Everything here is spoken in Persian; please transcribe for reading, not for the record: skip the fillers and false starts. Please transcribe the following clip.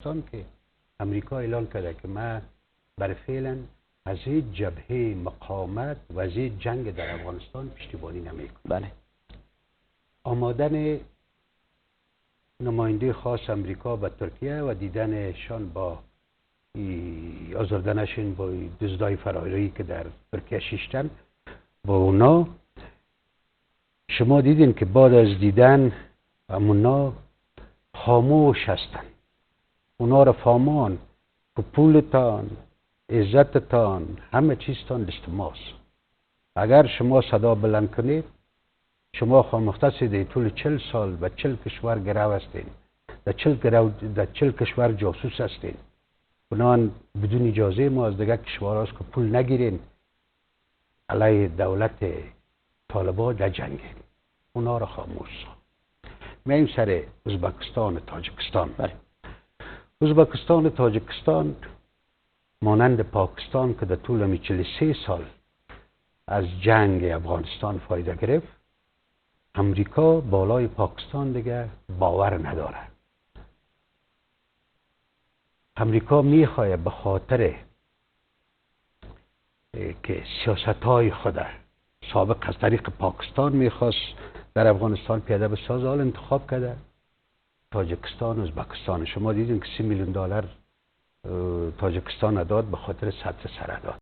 افغانستان که امریکا اعلان کرده که ما برای فعلا از هیچ جبهه مقاومت و از هیچ جنگ در افغانستان پشتیبانی نمیکنه. بله. آمدن نماینده خاص امریکا به ترکیه و دیدنشان با آزردنشون با دزدای فراری که در ترکیه شیشتن با اونا، شما دیدین که بعد از دیدن اونا خاموش هستن. اونا را فهمان که پولتان، عزتتان، همه چیزتان دست ماست. اگر شما صدا بلند کنید، شما خاموخته سید طول 40 سال به 40 کشور گرو هستین، در 40 کشور جاسوس هستین. بنان بدون اجازه ما از دیگر کشور هست که پول نگیرین علیه دولت طالبان در جنگین. اونا را خاموش ساخت. میم سر ازبکستان و تاجکستان. بله. ازبکستان و تاجکستان مانند پاکستان که در طول 43 سال از جنگ افغانستان فایده گرفت، امریکا بالای پاکستان دیگه باور نداره. امریکا میخواه به خاطر که سیاستهای خود سابق از طریق پاکستان میخواست در افغانستان پیاده بسازه، حال انتخاب کرده تاجکستان و ازبکستان. شما دیدین که $30 میلیون تاجکستان داد به خاطر سطح سرحدات.